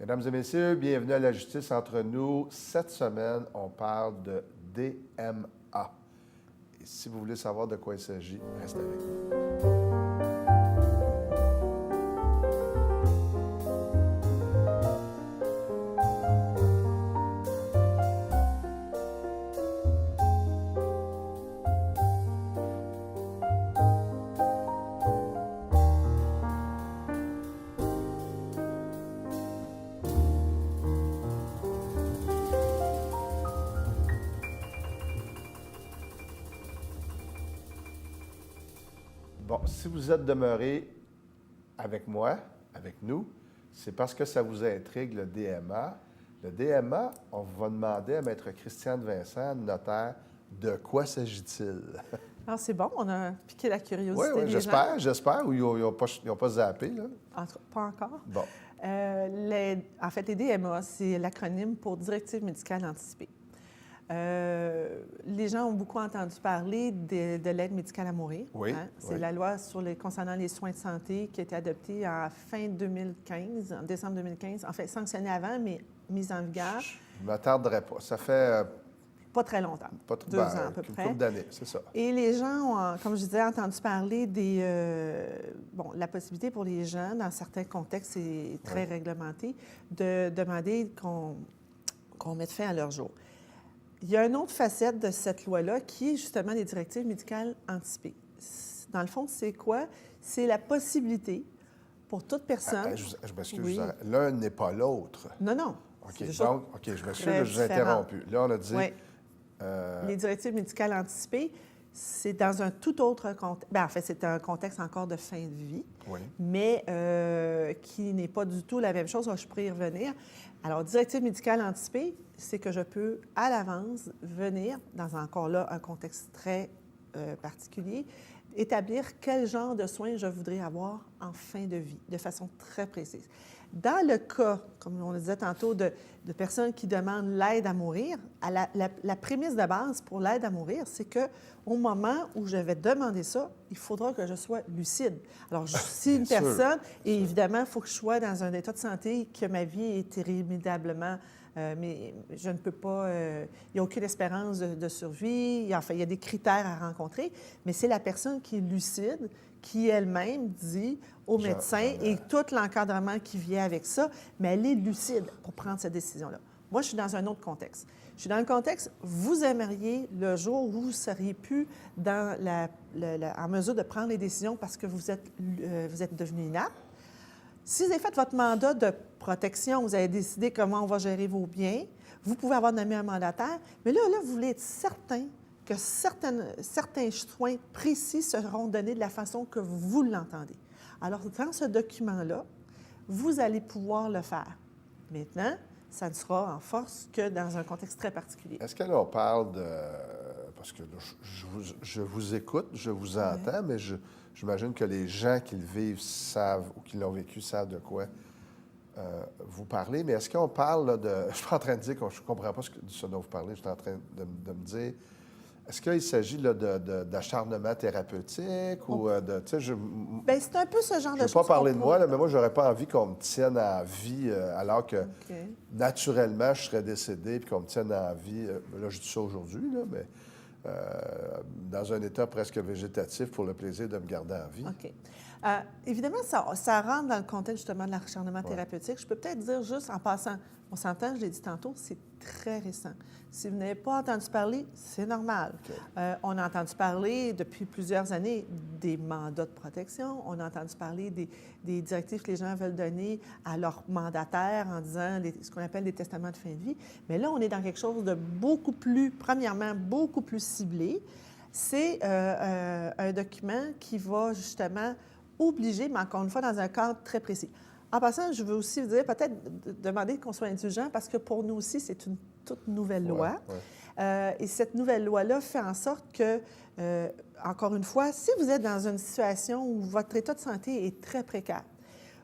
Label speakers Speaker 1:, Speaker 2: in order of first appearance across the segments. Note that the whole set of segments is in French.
Speaker 1: Mesdames et messieurs, bienvenue à La Justice entre nous. Cette semaine, on parle de DMA. Et si vous voulez savoir de quoi il s'agit, restez avec nous. Bon, si vous êtes demeuré avec moi, avec nous, c'est parce que ça vous intrigue le DMA. Le DMA, on va demander à Maître Christiane Vincent, notaire, de quoi s'agit-il?
Speaker 2: Alors, c'est bon, on a piqué la curiosité
Speaker 1: Oui,
Speaker 2: des
Speaker 1: j'espère, ou ils n'ont pas zappé, là?
Speaker 2: Pas encore.
Speaker 1: Bon.
Speaker 2: En fait, les DMA, c'est l'acronyme pour Directive médicale anticipée. Les gens ont beaucoup entendu parler de l'aide médicale à mourir.
Speaker 1: Oui,
Speaker 2: C'est
Speaker 1: oui.
Speaker 2: la loi concernant les soins de santé qui a été adoptée en fin 2015, en décembre 2015. En fait, sanctionnée avant, mais mise en vigueur.
Speaker 1: Je ne m'attarderai pas. Ça fait
Speaker 2: Pas très longtemps,
Speaker 1: pas
Speaker 2: 2 ans à peu
Speaker 1: une
Speaker 2: près.
Speaker 1: couple d'années, c'est ça.
Speaker 2: Et les gens ont, comme je disais, entendu parler la possibilité pour les gens, dans certains contextes, c'est très réglementé, de demander qu'on mette fin à leur jour. Il y a une autre facette de cette loi-là qui est justement les directives médicales anticipées. Dans le fond, c'est quoi? C'est la possibilité pour toute personne...
Speaker 1: Je m'excuse,
Speaker 2: Oui.
Speaker 1: l'un n'est pas l'autre.
Speaker 2: Non.
Speaker 1: OK,
Speaker 2: C'est déjà
Speaker 1: donc, OK, je m'excuse,
Speaker 2: très
Speaker 1: je vous ai
Speaker 2: différent.
Speaker 1: interrompu. Là, on a dit...
Speaker 2: Oui. Les directives médicales anticipées, c'est dans un tout autre contexte. En fait, c'est un contexte encore de fin de vie,
Speaker 1: Oui.
Speaker 2: mais qui n'est pas du tout la même chose. Je pourrais y revenir. Alors, directive médicale anticipée, c'est que je peux, à l'avance, venir, dans encore là un contexte très particulier, établir quel genre de soins je voudrais avoir en fin de vie, de façon très précise. Dans le cas, comme on le disait tantôt, de personnes qui demandent l'aide à mourir, la prémisse de base pour l'aide à mourir, c'est qu'au moment où je vais demander ça, il faudra que je sois lucide. Alors, si une
Speaker 1: Bien sûr,
Speaker 2: personne, et évidemment, il faut que je sois dans un état de santé, que ma vie est irrémédiablement... mais je ne peux pas... il n'y a aucune espérance de survie. Enfin, il y a des critères à rencontrer, mais c'est la personne qui est lucide qui elle-même dit au médecin et tout l'encadrement qui vient avec ça, mais elle est lucide pour prendre cette décision-là. Moi, je suis dans un autre contexte. Je suis dans le contexte, vous aimeriez le jour où vous seriez plus en mesure de prendre les décisions parce que vous êtes devenu inapte. Si vous avez fait votre mandat de protection, vous avez décidé comment on va gérer vos biens, vous pouvez avoir nommé un mandataire, mais là, vous voulez être certain que certains soins précis seront donnés de la façon que vous l'entendez. Alors, dans ce document-là, vous allez pouvoir le faire. Maintenant, ça ne sera en force que dans un contexte très particulier.
Speaker 1: Est-ce que là, on parle de... Parce que là, je vous écoute, je vous entends, mais j'imagine que les gens qui le vivent savent ou qui l'ont vécu savent de quoi vous parlez. Mais est-ce qu'on parle là, de... Je ne suis pas en train de dire que je ne comprends pas ce dont vous parlez. Je suis en train de me dire... Est-ce qu'il s'agit là, d'acharnement thérapeutique ou de... Tu sais,
Speaker 2: Bien, c'est un peu ce genre de
Speaker 1: je ne
Speaker 2: choses.
Speaker 1: veux pas parler de moi, là, mais moi, je n'aurais pas envie qu'on me tienne à vie alors que,
Speaker 2: OK.
Speaker 1: naturellement, je serais décédé puis qu'on me tienne à vie. Là, je dis ça aujourd'hui, là, mais dans un état presque végétatif pour le plaisir de me garder en vie.
Speaker 2: OK. Évidemment, ça rentre dans le contexte justement de l'acharnement thérapeutique. Je peux peut-être dire juste en passant, on s'entend, je l'ai dit tantôt, c'est très récent. Si vous n'avez pas entendu parler, c'est normal.
Speaker 1: Okay.
Speaker 2: On a entendu parler depuis plusieurs années des mandats de protection. On a entendu parler des directives que les gens veulent donner à leurs mandataires en disant ce qu'on appelle des testaments de fin de vie. Mais là, on est dans quelque chose de premièrement, beaucoup plus ciblé. C'est un document qui va justement obliger, mais encore une fois, dans un cadre très précis. En passant, je veux aussi vous dire, peut-être demander qu'on soit indulgent, parce que pour nous aussi, c'est une toute nouvelle loi. Et cette nouvelle loi-là fait en sorte que, encore une fois, si vous êtes dans une situation où votre état de santé est très précaire,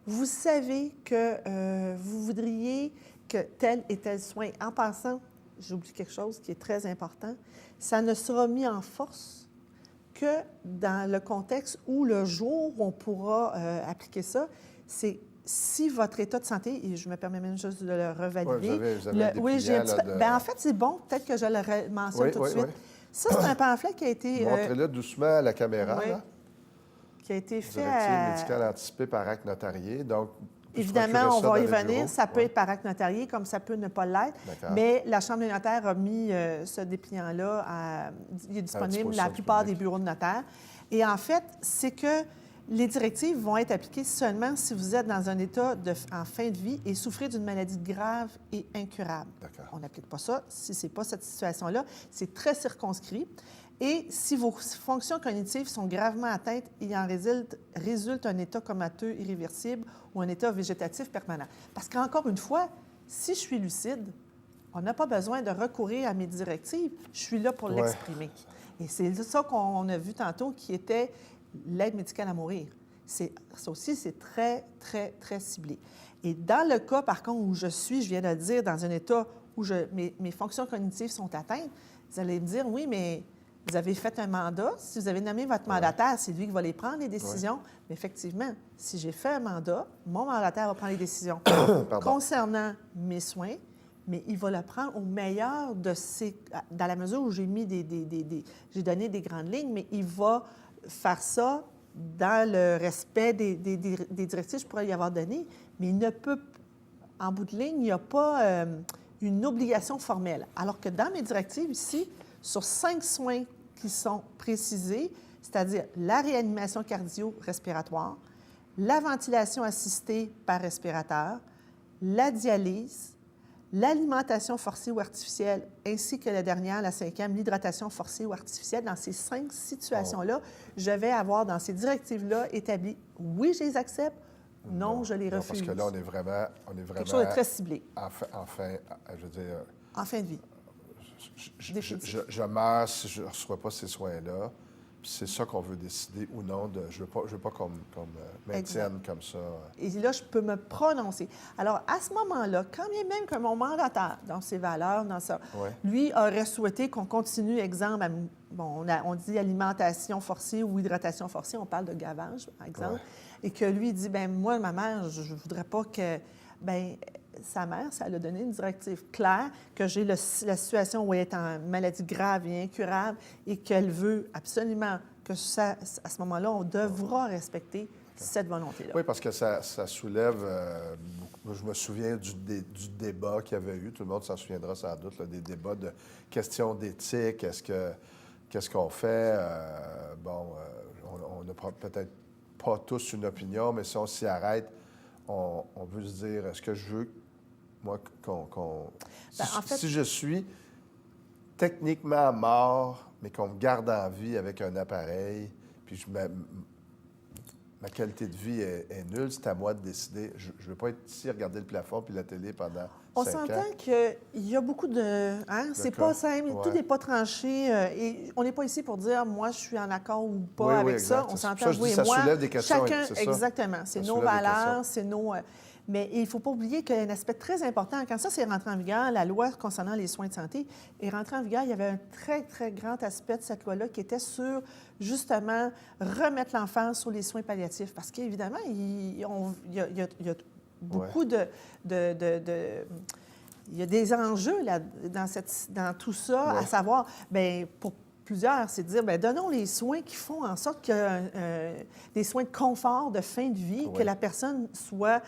Speaker 2: vous savez que vous voudriez que tel et tel soin, en passant, j'oublie quelque chose qui est très important, ça ne sera mis en force que dans le contexte où le jour où on pourra appliquer ça, c'est si votre état de santé, et je me permets même juste de le revalider.
Speaker 1: Ouais, vous avez un
Speaker 2: Oui, j'ai un
Speaker 1: dépliant,
Speaker 2: petit
Speaker 1: là,
Speaker 2: peu. Bien, en fait, c'est bon, peut-être que je le mentionne tout de suite.
Speaker 1: Oui.
Speaker 2: Ça, c'est un pamphlet qui a été,
Speaker 1: Montrez-le doucement à la caméra,
Speaker 2: oui,
Speaker 1: là.
Speaker 2: qui a été fait
Speaker 1: Directive médicale anticipée par acte notarié. Donc, on peut se
Speaker 2: Évidemment,
Speaker 1: procurer
Speaker 2: on
Speaker 1: ça
Speaker 2: va
Speaker 1: dans
Speaker 2: y
Speaker 1: les
Speaker 2: venir.
Speaker 1: bureaux.
Speaker 2: Ça peut être par acte notarié, comme ça peut ne pas l'être.
Speaker 1: D'accord.
Speaker 2: Mais la Chambre des notaires a mis ce dépliant-là, il est disponible
Speaker 1: disposition
Speaker 2: la
Speaker 1: du
Speaker 2: plupart
Speaker 1: public.
Speaker 2: des bureaux de notaires. Et en fait, c'est que les directives vont être appliquées seulement si vous êtes dans un état en fin de vie et souffrez d'une maladie grave et incurable.
Speaker 1: D'accord.
Speaker 2: On n'applique pas ça si ce n'est pas cette situation-là. C'est très circonscrit. Et si vos fonctions cognitives sont gravement atteintes, il en résulte un état comateux irréversible ou un état végétatif permanent. Parce qu'encore une fois, si je suis lucide, on n'a pas besoin de recourir à mes directives. Je suis là pour l'exprimer. Et c'est ça qu'on a vu tantôt, qui était l'aide médicale à mourir. Ça aussi, c'est très, très, très ciblé. Et dans le cas, par contre, où je viens de le dire, dans un état où mes fonctions cognitives sont atteintes, vous allez me dire, oui, mais vous avez fait un mandat. Si vous avez nommé votre mandataire, c'est lui qui va les prendre, les décisions. Mais effectivement, si j'ai fait un mandat, mon mandataire va prendre les décisions concernant mes soins, mais il va le prendre au meilleur de dans la mesure où j'ai mis j'ai donné des grandes lignes, mais il va faire ça dans le respect des directives que je pourrais y avoir données, mais il ne peut, en bout de ligne, il n'y a pas une obligation formelle. Alors que dans mes directives ici, sur 5 soins qui sont précisés, c'est-à-dire la réanimation cardio-respiratoire, la ventilation assistée par respirateur, la dialyse, l'alimentation forcée ou artificielle, ainsi que la dernière, la 5e, l'hydratation forcée ou artificielle. Dans ces 5 situations-là, je vais avoir dans ces directives-là établi, oui, je les accepte, non, je les refuse.
Speaker 1: Parce que là, on est vraiment...
Speaker 2: Quelque chose de très ciblé.
Speaker 1: Je veux dire...
Speaker 2: En fin de vie.
Speaker 1: Je meurs si je ne reçois pas ces soins-là. Puis c'est ça qu'on veut décider ou non. Je ne veux pas qu'on me maintienne comme ça.
Speaker 2: Et là, je peux me prononcer. Alors, à ce moment-là, quand bien même que mon mandataire, dans ses valeurs, lui aurait souhaité qu'on continue, exemple, on dit alimentation forcée ou hydratation forcée, on parle de gavage, par exemple, et que lui dit, bien, moi, ma mère, je ne voudrais pas que... Bien, sa mère, ça lui a donné une directive claire que j'ai la situation où elle est en maladie grave et incurable et qu'elle veut absolument que à ce moment-là, on devra respecter cette volonté-là.
Speaker 1: Oui, parce que ça soulève... je me souviens du débat qu'il y avait eu, tout le monde s'en souviendra sans doute, là, des débats de questions d'éthique. Qu'est-ce qu'on fait? On n'a peut-être pas tous une opinion, mais si on s'y arrête, on veut se dire, est-ce que je veux, moi, si je suis techniquement mort, mais qu'on me garde en vie avec un appareil, puis ma qualité de vie est nulle, c'est à moi de décider. Je ne veux pas être ici, regarder le plafond puis la télé pendant 5 ans.
Speaker 2: On s'entend qu'il y a beaucoup de... C'est pas simple, tout n'est pas tranché. Et on n'est pas ici pour dire, moi, je suis en accord ou pas avec ça. On s'entend, vous et moi.
Speaker 1: Ça soulève des questions.
Speaker 2: Chacun, exactement. C'est nos valeurs, c'est nos... Mais il ne faut pas oublier qu'il y a un aspect très important. Quand ça s'est rentré en vigueur, la loi concernant les soins de santé est rentrée en vigueur, il y avait un très, très grand aspect de cette loi-là qui était sur, justement, remettre l'enfant sur les soins palliatifs. Parce qu'évidemment, il y a beaucoup il y a des enjeux là, dans tout ça, à savoir, bien, pour plusieurs, c'est de dire, bien, donnons les soins qui font en sorte que des soins de confort, de fin de vie, que la personne soit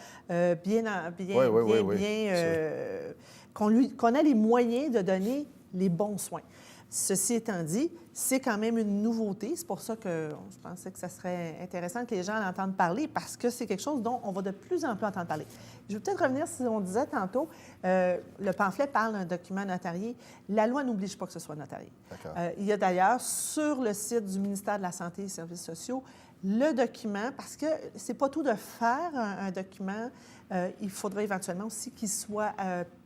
Speaker 2: qu'on ait les moyens de donner les bons soins. Ceci étant dit, c'est quand même une nouveauté. C'est pour ça que je pensais que ça serait intéressant que les gens en entendent parler, parce que c'est quelque chose dont on va de plus en plus entendre parler. Je vais peut-être revenir, si on disait tantôt, le pamphlet parle d'un document notarié. La loi n'oblige pas que ce soit notarié. Il y a d'ailleurs, sur le site du ministère de la Santé et des Services sociaux, le document, parce que c'est pas tout de faire un document, il faudrait éventuellement aussi qu'il soit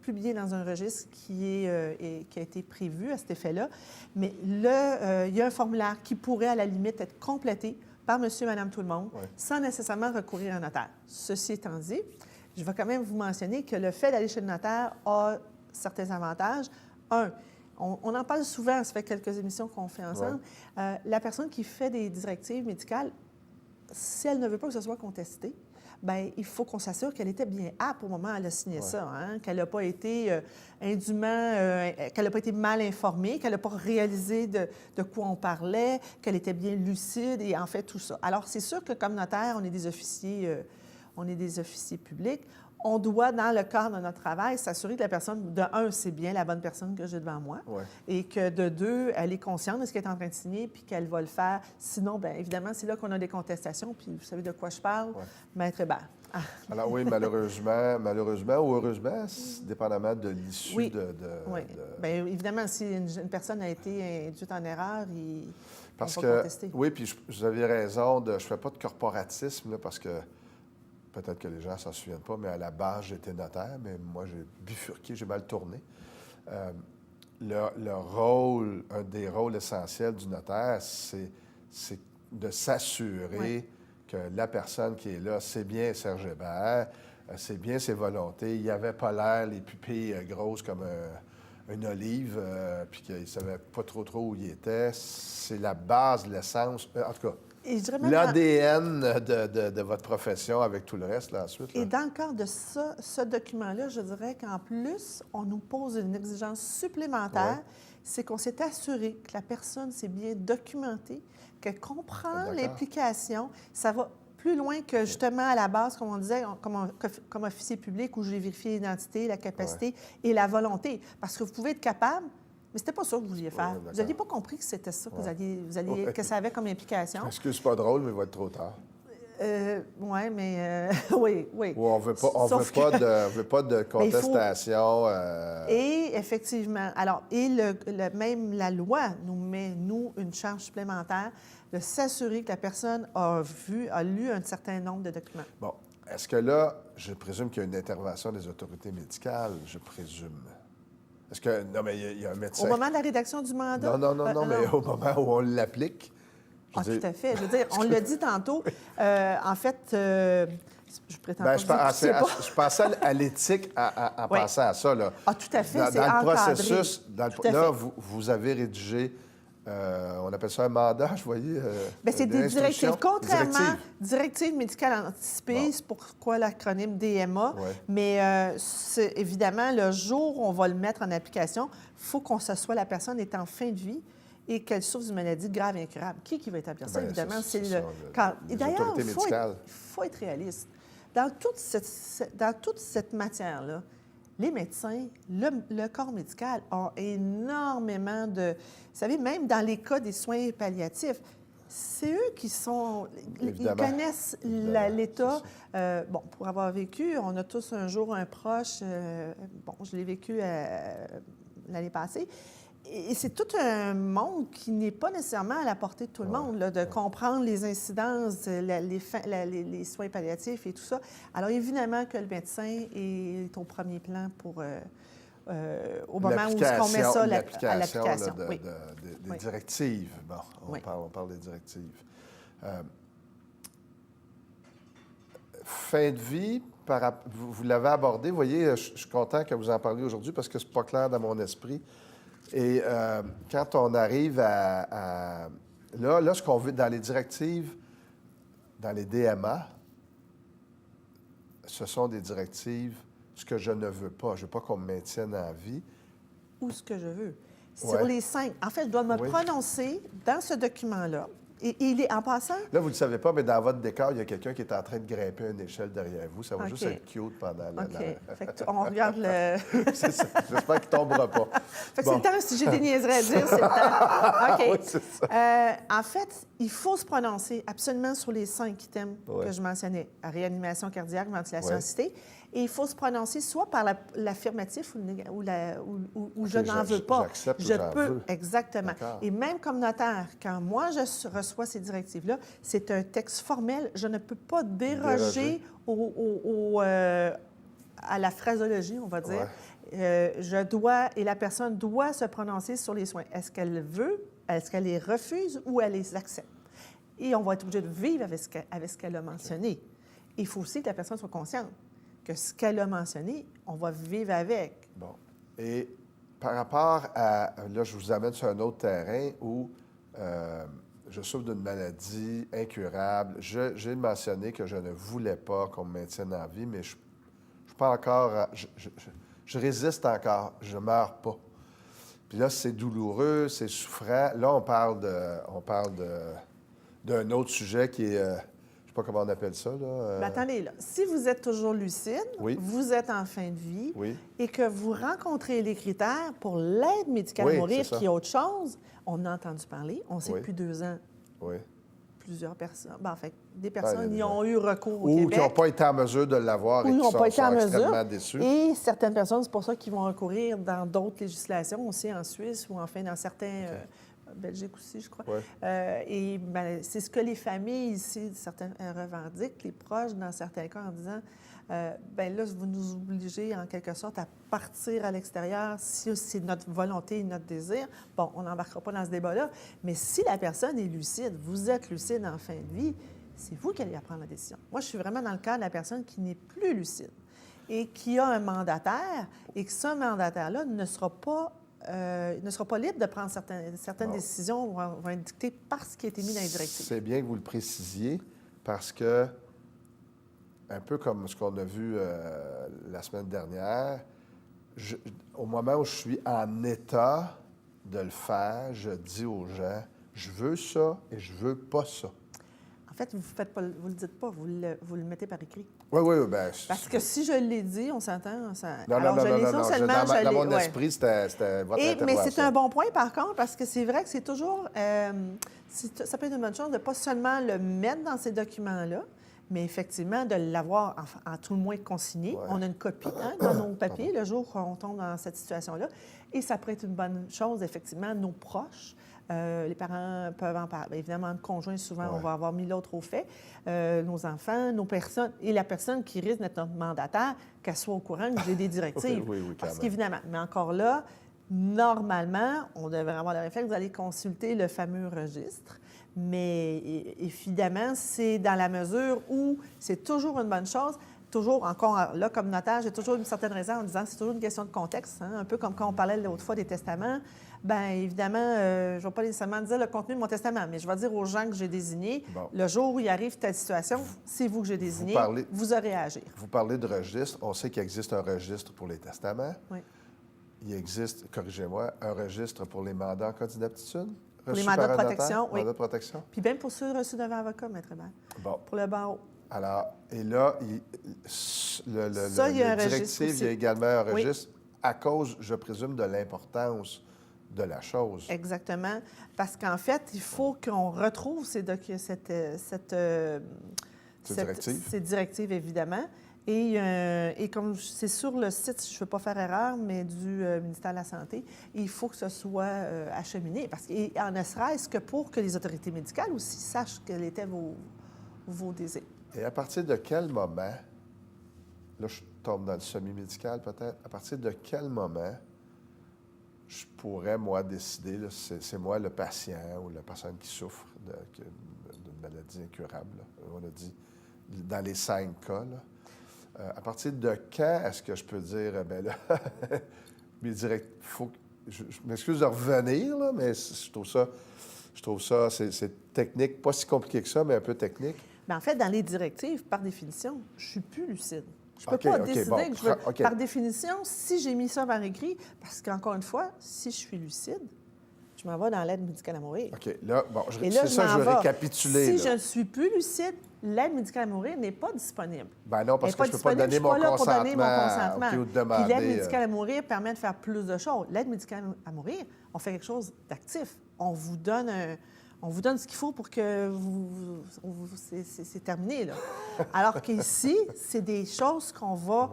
Speaker 2: publié dans un registre qui a été prévu à cet effet-là. Mais il y a un formulaire qui pourrait, à la limite, être complété par monsieur et madame tout le monde, sans nécessairement recourir à un notaire. Ceci étant dit, je vais quand même vous mentionner que le fait d'aller chez le notaire a certains avantages. On en parle souvent, ça fait quelques émissions qu'on fait ensemble. La personne qui fait des directives médicales, si elle ne veut pas que ce soit contesté, bien, il faut qu'on s'assure qu'elle était bien apte au moment où elle a signé
Speaker 1: Ouais.
Speaker 2: ça, hein, qu'elle n'a pas été indûment, qu'elle n'a pas été mal informée, qu'elle n'a pas réalisé de quoi on parlait, qu'elle était bien lucide et en fait tout ça. Alors, c'est sûr que comme notaire, on est des officiers publics. On doit, dans le cadre de notre travail, s'assurer que la personne, de un, c'est bien la bonne personne que j'ai devant moi,
Speaker 1: Ouais.
Speaker 2: et que de deux, elle est consciente de ce qu'elle est en train de signer, puis qu'elle va le faire. Sinon, bien évidemment, c'est là qu'on a des contestations, puis vous savez de quoi je parle,
Speaker 1: Ouais.
Speaker 2: Maître Hébert. Ah,
Speaker 1: Alors oui, malheureusement ou heureusement, dépendamment de l'issue
Speaker 2: oui,
Speaker 1: de...
Speaker 2: oui. Bien évidemment, si une personne a été induite en erreur,
Speaker 1: Parce
Speaker 2: on va
Speaker 1: que,
Speaker 2: contester.
Speaker 1: oui, puis vous avez raison, je ne fais pas de corporatisme, là, parce que peut-être que les gens ne s'en souviennent pas, mais à la base, j'étais notaire, mais moi, j'ai bifurqué, j'ai mal tourné. Le rôle, un des rôles essentiels du notaire, c'est de s'assurer que la personne qui est là, c'est bien Serge Hébert, c'est bien ses volontés. Il n'avait pas l'air, les pupilles grosses comme une olive, puis qu'il ne savait pas trop où il était. C'est la base, l'essence. En tout cas,
Speaker 2: Et je dirais même
Speaker 1: l'ADN de votre profession avec tout le reste, là, ensuite. Là.
Speaker 2: Et dans le cadre de ça, ce document-là, je dirais qu'en plus, on nous pose une exigence supplémentaire, c'est qu'on s'est assuré que la personne s'est bien documentée, qu'elle comprend
Speaker 1: D'accord.
Speaker 2: l'implication. Ça va plus loin que justement à la base, comme on disait, comme officier public, où j'ai vérifié l'identité, la capacité et la volonté. Parce que vous pouvez être capable, mais c'était pas ça que vous vouliez faire. Vous n'aviez pas compris que c'était ça que, que ça avait comme implication.
Speaker 1: Excuse, c'est pas drôle, mais il va être trop tard.
Speaker 2: Oui, mais oui.
Speaker 1: Ou on veut pas de contestation.
Speaker 2: Et effectivement, alors, même la loi nous met, nous, une charge supplémentaire de s'assurer que la personne a lu un certain nombre de documents.
Speaker 1: Bon, est-ce que là, je présume qu'il y a une intervention des autorités médicales, je présume. Est-ce que, non, mais il y a un médecin.
Speaker 2: Au moment de la rédaction du mandat?
Speaker 1: Non, mais au moment où on l'applique.
Speaker 2: Tout à fait. Je veux dire, on l'a dit tantôt. En fait, je prétends pas dire que c'est pas...
Speaker 1: Je pensais à l'éthique en pensant à ça. Là.
Speaker 2: Ah, tout à fait, c'est
Speaker 1: dans le
Speaker 2: encadré.
Speaker 1: processus, là, vous avez rédigé, on appelle ça un mandat, je voyais.
Speaker 2: Bien, c'est des directives. Contrairement, directive médicale anticipée,
Speaker 1: Bon.
Speaker 2: c'est pourquoi l'acronyme DMA.
Speaker 1: Ouais.
Speaker 2: Mais évidemment, le jour où on va le mettre en application, il faut qu'on s'assoie la personne est en fin de vie et qu'elle souffre d'une maladie grave et incurable. Qui va établir ça?
Speaker 1: Bien,
Speaker 2: évidemment, c'est
Speaker 1: ça,
Speaker 2: Et d'ailleurs,
Speaker 1: autorités médicales.
Speaker 2: il faut être réaliste. Dans toute cette matière-là, les médecins, le corps médical ont énormément de... Vous savez, même dans les cas des soins palliatifs, c'est eux qui sont...
Speaker 1: Évidemment.
Speaker 2: Ils connaissent l'état. Bon, pour avoir vécu, on a tous un jour un proche... je l'ai vécu l'année passée. Et c'est tout un monde qui n'est pas nécessairement à la portée de tout le monde, là, de comprendre les incidences, les soins palliatifs et tout ça. Alors, évidemment que le médecin est au premier plan pour, au moment où on met ça à l'application.
Speaker 1: Des directives. Bon, on parle des directives. Fin de vie, vous l'avez abordé. Vous voyez, je suis content que vous en parliez aujourd'hui parce que c'est pas clair dans mon esprit. Et quand on arrive à là, ce qu'on veut dans les directives, dans les DMA, ce sont des directives, ce que je ne veux pas. Je ne veux pas qu'on me maintienne en vie.
Speaker 2: Ou ce que je veux. Sur les 5. En fait, je dois me prononcer dans ce document-là. Et il est en passant.
Speaker 1: Là, vous ne le savez pas, mais dans votre décor, il y a quelqu'un qui est en train de grimper une échelle derrière vous. Ça va juste être cute pendant la...
Speaker 2: Fait que on regarde le...
Speaker 1: C'est ça. J'espère qu'il ne tombera pas.
Speaker 2: Fait que c'est le temps, si j'ai des niaiseries à dire, c'est le temps. OK.
Speaker 1: Oui, c'est ça.
Speaker 2: En fait, il faut se prononcer absolument sur les 5 items que je mentionnais. Réanimation cardiaque, ventilation assistée. Et il faut se prononcer soit par l'affirmatif ou je n'en veux pas.
Speaker 1: J'accepte ou
Speaker 2: je
Speaker 1: j'en
Speaker 2: peux.
Speaker 1: veux.
Speaker 2: Exactement.
Speaker 1: D'accord.
Speaker 2: Et même comme notaire, quand moi, je reçois ces directives-là, c'est un texte formel. Je ne peux pas déroger à la phrasologie, on va dire. Ouais. Et la personne doit se prononcer sur les soins. Est-ce qu'elle veut, est-ce qu'elle les refuse ou elle les accepte? Et on va être obligé de vivre avec ce qu'elle a mentionné. Il faut aussi que la personne soit consciente que ce qu'elle a mentionné, on va vivre avec.
Speaker 1: Bon. Et par rapport à... Là, je vous amène sur un autre terrain où je souffre d'une maladie incurable. J'ai mentionné que je ne voulais pas qu'on me maintienne en vie, mais je ne suis pas encore... je résiste encore. Je ne meurs pas. Puis là, c'est douloureux, c'est souffrant. Là, on parle d'un autre sujet qui est... je ne sais pas comment on appelle ça, là.
Speaker 2: Ben, attendez, là. Si vous êtes toujours lucide,
Speaker 1: Oui.
Speaker 2: vous êtes en fin de vie
Speaker 1: Oui.
Speaker 2: et que vous rencontrez les critères pour l'aide médicale à
Speaker 1: Oui,
Speaker 2: mourir,
Speaker 1: c'est ça.
Speaker 2: qui est autre chose, on a entendu parler. On sait
Speaker 1: Oui.
Speaker 2: que depuis 2 ans,
Speaker 1: Oui.
Speaker 2: plusieurs personnes, ben, en fait, des
Speaker 1: il y
Speaker 2: personnes
Speaker 1: a des
Speaker 2: y
Speaker 1: gens.
Speaker 2: ont eu recours au
Speaker 1: Ou
Speaker 2: Québec.
Speaker 1: qui n'ont pas été en mesure de l'avoir et
Speaker 2: Ou
Speaker 1: qui
Speaker 2: n'ont
Speaker 1: sont,
Speaker 2: pas été en
Speaker 1: sont
Speaker 2: mesure.
Speaker 1: extrêmement déçus.
Speaker 2: Et certaines personnes, c'est pour ça qu'ils vont recourir dans d'autres législations, aussi en Suisse ou enfin dans certains... Belgique aussi, je crois.
Speaker 1: Ouais.
Speaker 2: Et ben, c'est ce que les familles ici, certains revendiquent, les proches, dans certains cas, en disant ben là, vous nous obligez en quelque sorte à partir à l'extérieur si c'est notre volonté et notre désir. Bon, on n'embarquera pas dans ce débat-là, mais si la personne est lucide, vous êtes lucide en fin de vie, c'est vous qui allez prendre la décision. Moi, je suis vraiment dans le cas de la personne qui n'est plus lucide et qui a un mandataire et que ce mandataire-là ne sera pas libre de prendre certaines décisions vont être dictées par ce qui a été mis dans les directives.
Speaker 1: C'est bien que vous le précisiez parce que, un peu comme ce qu'on a vu la semaine dernière, au moment où je suis en état de le faire, je dis aux gens, je veux ça et je veux pas ça.
Speaker 2: En fait, vous le dites pas, vous le mettez par écrit.
Speaker 1: Oui, oui, bien...
Speaker 2: Parce que si je l'ai dit, on s'entend.
Speaker 1: Non,
Speaker 2: Alors, je l'ai
Speaker 1: non. Dans mon
Speaker 2: ouais.
Speaker 1: esprit, c'était votre intervention.
Speaker 2: Mais c'est un bon point, par contre, parce que c'est vrai que c'est toujours... ça peut être une bonne chose de pas seulement le mettre dans ces documents-là, mais effectivement de l'avoir, en tout le moins consigné.
Speaker 1: Ouais.
Speaker 2: On a une copie dans nos papiers le jour où on tombe dans cette situation-là. Et ça pourrait être une bonne chose, effectivement, nos proches. Les parents peuvent en parler. Évidemment, le conjoint, souvent, on va avoir mis l'autre au fait. Nos enfants, nos personnes, et la personne qui risque d'être notre mandataire, qu'elle soit au courant que j'ai des directives.
Speaker 1: Oui,
Speaker 2: Parce qu'évidemment, mais encore là, normalement, on devrait avoir le réflexe d'aller consulter le fameux registre. Mais évidemment, c'est dans la mesure où c'est toujours une bonne chose. Toujours, encore là, comme notaire, j'ai toujours une certaine raison en disant que c'est toujours une question de contexte, hein? Un peu comme quand on parlait l'autre fois des testaments. Bien, évidemment, je ne vais pas nécessairement dire le contenu de mon testament, mais je vais dire aux gens que j'ai désignés, le jour où il arrive telle situation, c'est vous que j'ai désigné, vous aurez à agir.
Speaker 1: Vous parlez de registre. On sait qu'il existe un registre pour les testaments.
Speaker 2: Oui.
Speaker 1: Il existe, corrigez-moi, un registre pour les mandats en cas d'inaptitude?
Speaker 2: Pour les mandats de protection, oui.
Speaker 1: Mandats de protection.
Speaker 2: Puis bien pour ceux reçus devant avocat, maître Hébert.
Speaker 1: Bon.
Speaker 2: Pour le barreau.
Speaker 1: Alors, et là,
Speaker 2: il y a un
Speaker 1: directive,
Speaker 2: registre
Speaker 1: il y a également un
Speaker 2: aussi.
Speaker 1: registre à cause, je présume, de l'importance de la chose.
Speaker 2: Exactement. Parce qu'en fait, il faut qu'on retrouve ces directives, évidemment. Et comme c'est sur le site, je ne veux pas faire erreur, mais du ministère de la Santé, il faut que ce soit acheminé. Parce qu'en ne serait-ce que pour que les autorités médicales aussi sachent quels étaient vos désirs.
Speaker 1: Et à partir de quel moment, là je tombe dans le semi-médical peut-être, à partir de quel moment je pourrais, moi, décider, là, c'est moi le patient ou la personne qui souffre d'une maladie incurable, là, on a dit, dans les 5 cas, là, à partir de quand est-ce que je peux dire, bien là, je m'excuse de revenir, là, mais je trouve ça, c'est technique, pas si compliqué que ça, mais un peu technique.
Speaker 2: Bien, en fait, dans les directives, par définition, je ne suis plus lucide. Je ne peux pas décider que je veux... Par définition, si j'ai mis ça par écrit, parce qu'encore une fois, si je suis lucide, je m'en vais dans l'aide médicale à mourir.
Speaker 1: OK. Là, bon,
Speaker 2: Et là,
Speaker 1: je veux récapituler.
Speaker 2: Si je ne suis plus lucide, l'aide médicale à mourir n'est pas disponible.
Speaker 1: Ben non, parce que je ne peux pas donner mon consentement. Ou demander,
Speaker 2: Puis l'aide médicale à mourir permet de faire plus de choses. L'aide médicale à mourir, on fait quelque chose d'actif. On vous donne ce qu'il faut pour que c'est terminé, là. Alors qu'ici, c'est des choses qu'on va...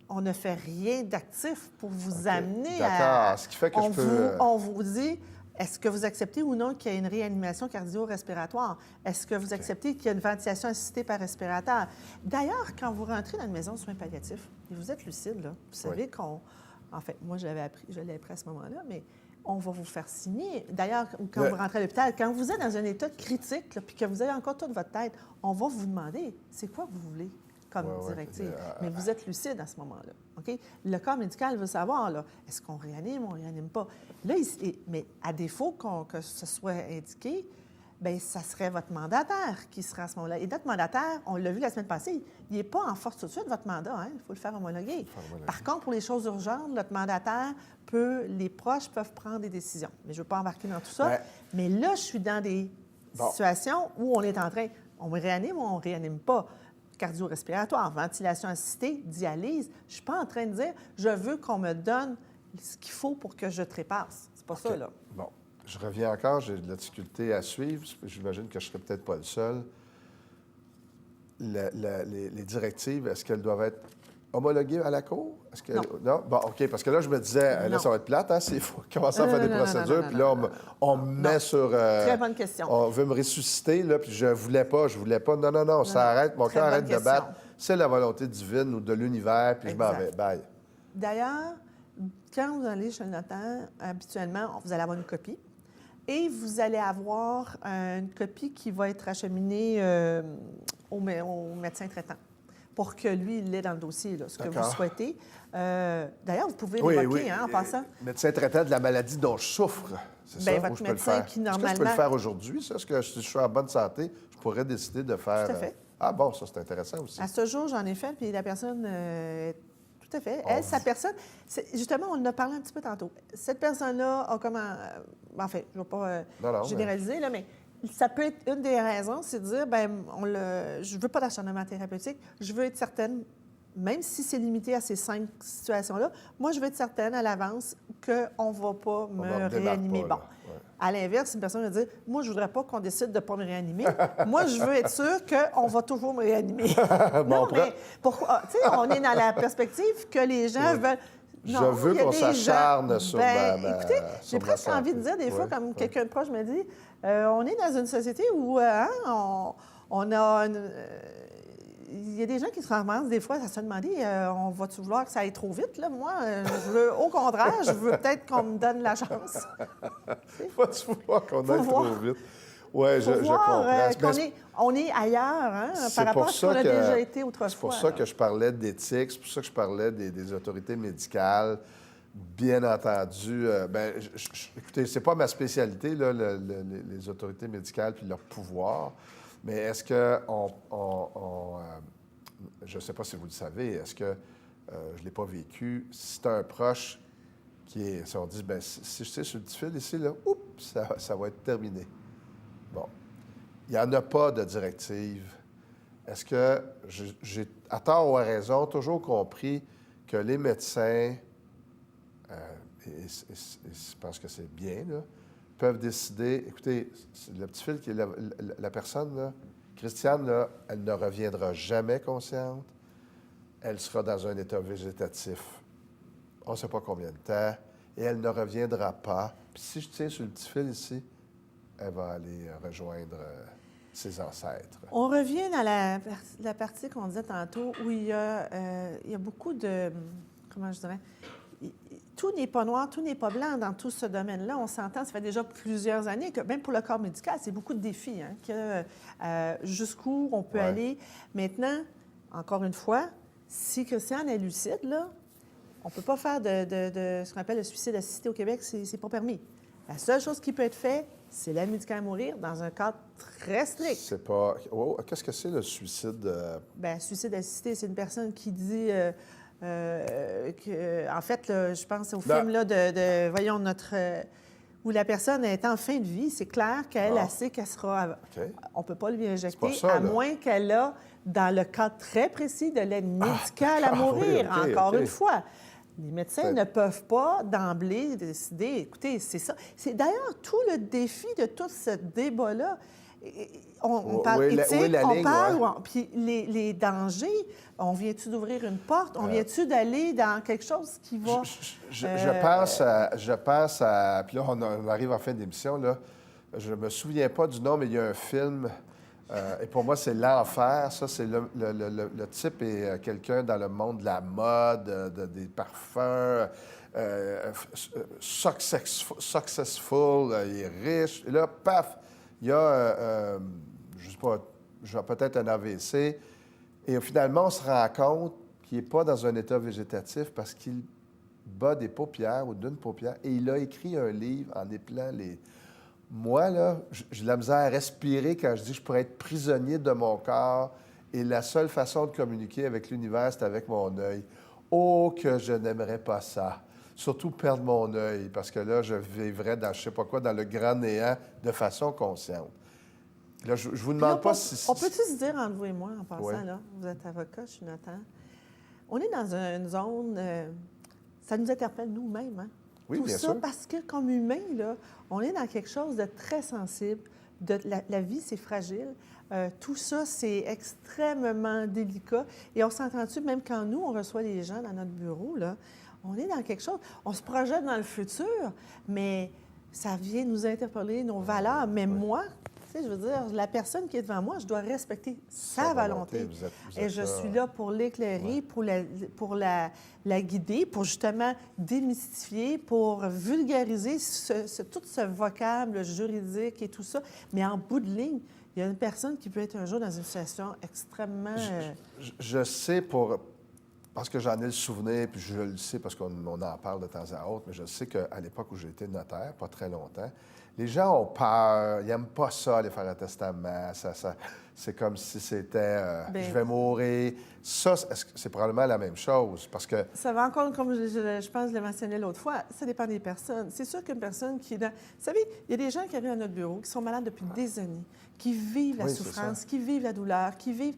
Speaker 2: On ne fait rien d'actif pour vous amener à...
Speaker 1: D'accord. Ce qui fait que
Speaker 2: on vous dit... Est-ce que vous acceptez ou non qu'il y a une réanimation cardio-respiratoire? Est-ce que vous acceptez qu'il y a une ventilation assistée par respirateur? D'ailleurs, quand vous rentrez dans une maison de soins palliatifs, et vous êtes lucide, là, vous savez qu'on... En fait, moi, je l'ai appris à ce moment-là, mais on va vous faire signer. D'ailleurs, quand vous rentrez à l'hôpital, quand vous êtes dans un état critique, puis que vous avez encore toute votre tête, on va vous demander, c'est quoi que vous voulez comme directive? Mais vous êtes lucide à ce moment-là. OK? Le corps médical veut savoir, là, est-ce qu'on réanime ou on ne réanime pas? Là, mais à défaut que ce soit indiqué, bien, ça serait votre mandataire qui serait à ce moment-là. Et notre mandataire, on l'a vu la semaine passée, il n'est pas en force tout de suite, votre mandat. Hein? Il faut le faire homologuer. Par contre, pour les choses urgentes, notre mandataire les proches peuvent prendre des décisions. Mais je ne veux pas embarquer dans tout ça.
Speaker 1: Ouais.
Speaker 2: Mais là, je suis dans des situations où on est en train, on me réanime ou on ne réanime pas. Cardio-respiratoire, ventilation assistée, dialyse. Je ne suis pas en train de dire, je veux qu'on me donne ce qu'il faut pour que je trépasse. C'est pas ça, là.
Speaker 1: Bon, je reviens encore, j'ai de la difficulté à suivre. J'imagine que je ne serai peut-être pas le seul. Les directives, est-ce qu'elles doivent être homologuées à la Cour? Non? Bon, OK, parce que là, je me disais, là, ça va être plate, hein, s'il faut commencer à faire des procédures, puis là, on me met sur...
Speaker 2: Très bonne question.
Speaker 1: On veut me ressusciter, là, puis je voulais pas. Non, ça arrête, mon cœur arrête de battre. C'est la volonté divine ou de l'univers, puis je m'en vais. Bye.
Speaker 2: D'ailleurs, quand vous allez chez le notaire, habituellement, vous allez avoir une copie et vous allez avoir une copie qui va être acheminée au médecin traitant pour que lui, il l'ait dans le dossier, là, ce que vous souhaitez. D'ailleurs, vous pouvez l'évoquer en passant.
Speaker 1: Médecin traitant de la maladie dont je souffre, c'est ça?
Speaker 2: Votre
Speaker 1: où je peux
Speaker 2: médecin
Speaker 1: le faire?
Speaker 2: qui, normalement...
Speaker 1: Est-ce que je peux le faire aujourd'hui, ça? Est-ce que si je suis en bonne santé, je pourrais décider de faire...
Speaker 2: Tout à fait.
Speaker 1: Ah bon, ça, c'est intéressant aussi.
Speaker 2: À ce jour, j'en ai fait, puis la personne... Tout à fait. Elle, sa personne... Justement, on en a parlé un petit peu tantôt. Cette personne-là a comment... en fait, je ne vais pas généraliser, là, mais ça peut être une des raisons, c'est de dire, bien, je ne veux pas d'acharnement thérapeutique, je veux être certaine, même si c'est limité à ces 5 situations-là, moi, je veux être certaine à l'avance qu'on ne va pas me réanimer. Bon. À l'inverse, une personne va dire, moi, je ne voudrais pas qu'on décide de ne pas me réanimer. Moi, je veux être sûre qu'on va toujours me réanimer. Non, mais pourquoi? Tu sais, on est dans la perspective que les gens veulent...
Speaker 1: Non, je veux qu'on s'acharne sur
Speaker 2: écoutez, j'ai presque envie de dire des fois, comme quelqu'un de proche me dit, on est dans une société où on a... il y a des gens qui se ramassent des fois à se demander, on va-tu vouloir que ça aille trop vite? Là? Moi, je veux, au contraire, je veux peut-être qu'on me donne la chance.
Speaker 1: Vas-tu vouloir qu'on aille trop vite? Oui, je comprends.
Speaker 2: On est ailleurs par rapport à ce qu'on a déjà été autrefois.
Speaker 1: C'est pour ça que je parlais d'éthique, c'est pour ça que je parlais des autorités médicales. Bien entendu, écoutez, c'est pas ma spécialité, là, les autorités médicales puis leur pouvoir, mais est-ce que je ne sais pas si vous le savez, est-ce que je ne l'ai pas vécu, si tu as un proche qui est, si on dit, bien, si je sais sur le petit fil ici, là, ça va être terminé. Bon. Il n'y en a pas de directive. Est-ce que j'ai, à tort ou à raison, toujours compris que les médecins, et je pense que c'est bien, là, peuvent décider, écoutez, le petit fil qui est la personne, là, Christiane, là, elle ne reviendra jamais consciente. Elle sera dans un état végétatif. On ne sait pas combien de temps. Et elle ne reviendra pas. Puis si je tiens sur le petit fil ici, elle va aller rejoindre ses ancêtres.
Speaker 2: On revient dans la partie qu'on disait tantôt où il y a beaucoup de... Comment je dirais? Tout n'est pas noir, tout n'est pas blanc dans tout ce domaine-là. On s'entend, ça fait déjà plusieurs années que même pour le corps médical, c'est beaucoup de défis, jusqu'où on peut aller. Maintenant, encore une fois, si Christiane est lucide, là, on ne peut pas faire de ce qu'on appelle le suicide assisté au Québec, c'est pas permis. La seule chose qui peut être faite, c'est l'aide médicale à mourir dans un cadre très strict.
Speaker 1: C'est pas... Oh, qu'est-ce que c'est le suicide?
Speaker 2: Bien, suicide assisté, c'est une personne qui dit... en fait, là, je pense au film là, voyons, où la personne est en fin de vie, c'est clair qu'elle sait qu'elle sera... On ne peut pas lui injecter, à moins qu'elle a, dans le cas très précis de l'aide médicale à mourir, encore une fois. Les médecins ne peuvent pas d'emblée décider, écoutez, c'est ça. C'est d'ailleurs tout le défi de tout ce débat-là. On parle éthique, on parle... Puis les dangers, on vient-tu d'ouvrir une porte? On vient-tu d'aller dans quelque chose qui va...
Speaker 1: Je pense à... Puis là, on arrive en fin d'émission, là. Je ne me souviens pas du nom, mais il y a un film... et pour moi, c'est l'enfer. Ça, c'est le type est quelqu'un dans le monde de la mode, des parfums, successful, il est riche. Et là, paf, il y a, je sais pas, peut-être un AVC. Et finalement, on se rend compte qu'il n'est pas dans un état végétatif parce qu'il bat des paupières ou d'une paupière. Et il a écrit un livre en épelant Moi, là, j'ai de la misère à respirer quand je dis que je pourrais être prisonnier de mon corps et la seule façon de communiquer avec l'univers, c'est avec mon œil. Oh, que je n'aimerais pas ça. Surtout perdre mon œil, parce que là, je vivrais dans, je sais pas quoi, dans le grand néant de façon consciente. Là, je vous
Speaker 2: Puis là,
Speaker 1: demande pas si...
Speaker 2: on peut-tu se dire entre vous et moi, en passant,
Speaker 1: Ouais.
Speaker 2: là, vous êtes avocat, je suis notaire, on est dans une zone, ça nous interpelle nous-mêmes, hein?
Speaker 1: Oui,
Speaker 2: Tout
Speaker 1: bien
Speaker 2: ça
Speaker 1: sûr.
Speaker 2: parce que, comme humain, là, on est dans quelque chose de très sensible. La vie, c'est fragile. Tout ça, c'est extrêmement délicat. Et on s'entend-tu, même quand nous, on reçoit des gens dans notre bureau, là, on est dans quelque chose, on se projette dans le futur, mais ça vient nous interpeller, nos valeurs. Mais moi, tu sais, je veux dire, la personne qui est devant moi, je dois respecter sa volonté.
Speaker 1: Vous êtes
Speaker 2: Et je
Speaker 1: ça.
Speaker 2: suis là pour l'éclairer, pour la guider, pour justement démystifier, pour vulgariser tout ce vocable juridique et tout ça. Mais en bout de ligne, il y a une personne qui peut être un jour dans une situation extrêmement...
Speaker 1: Je sais parce que j'en ai le souvenir, puis je le sais parce qu'on en parle de temps à autre, mais je sais qu'à l'époque où j'ai été notaire, pas très longtemps, les gens ont peur, ils n'aiment pas ça, aller faire un testament. C'est comme si c'était
Speaker 2: Bien,
Speaker 1: je vais mourir. Ça, c'est probablement la même chose, parce que
Speaker 2: ça va encore, comme je pense, je l'ai mentionné l'autre fois, ça dépend des personnes. C'est sûr qu'une personne qui est dans... Vous savez, il y a des gens qui arrivent à notre bureau, qui sont malades depuis des années, qui vivent la
Speaker 1: Oui, c'est
Speaker 2: souffrance,
Speaker 1: ça.
Speaker 2: qui vivent la douleur, qui vivent...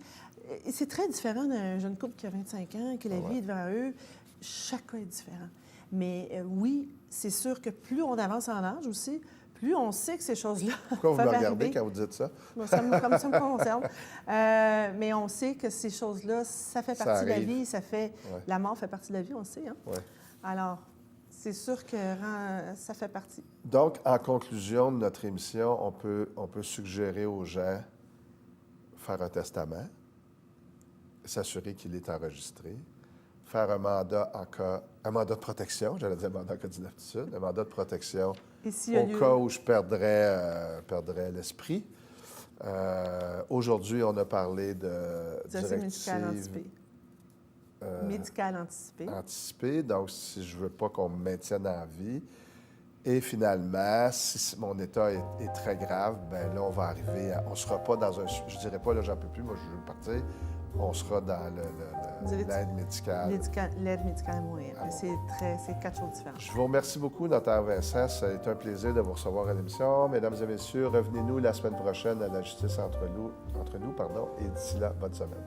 Speaker 2: Et c'est très différent d'un jeune couple qui a 25 ans, que la vie est devant eux. Chaque cas est différent. Mais oui, c'est sûr que plus on avance en âge aussi, plus on sait que ces choses-là
Speaker 1: pourquoi vous
Speaker 2: peuvent
Speaker 1: me regardez
Speaker 2: arriver.
Speaker 1: quand vous dites ça?
Speaker 2: Bon, comme ça me concerne. Mais on sait que ces choses-là, ça fait
Speaker 1: Ça
Speaker 2: partie de la
Speaker 1: arrive.
Speaker 2: vie, ça fait...
Speaker 1: Ouais.
Speaker 2: La mort fait partie de la vie, on le sait, hein?
Speaker 1: Ouais.
Speaker 2: Alors, c'est sûr que ça fait partie.
Speaker 1: Donc, en conclusion de notre émission, on peut suggérer aux gens faire un testament, s'assurer qu'il est enregistré, faire un mandat de protection, j'allais dire mandat en cas d'inaptitude, un mandat de protection
Speaker 2: Et s'il y a
Speaker 1: au
Speaker 2: lieu-
Speaker 1: cas où je perdrais l'esprit. Aujourd'hui, on a parlé de
Speaker 2: Exercice médical anticipé. Médical anticipé.
Speaker 1: anticipée, donc si je veux pas qu'on me maintienne en vie. Et finalement, si mon état est très grave, ben là, on va arriver on sera pas dans un... Je dirais pas, là, j'en peux plus, moi, je veux partir. On sera dans l'aide médicale.
Speaker 2: L'aide médicale à mourir. Mais c'est 4 choses différentes.
Speaker 1: Je vous remercie beaucoup, notaire Vincent. Ça a été un plaisir de vous recevoir à l'émission. Mesdames et messieurs, revenez-nous la semaine prochaine à la justice entre nous. Et d'ici là, bonne semaine.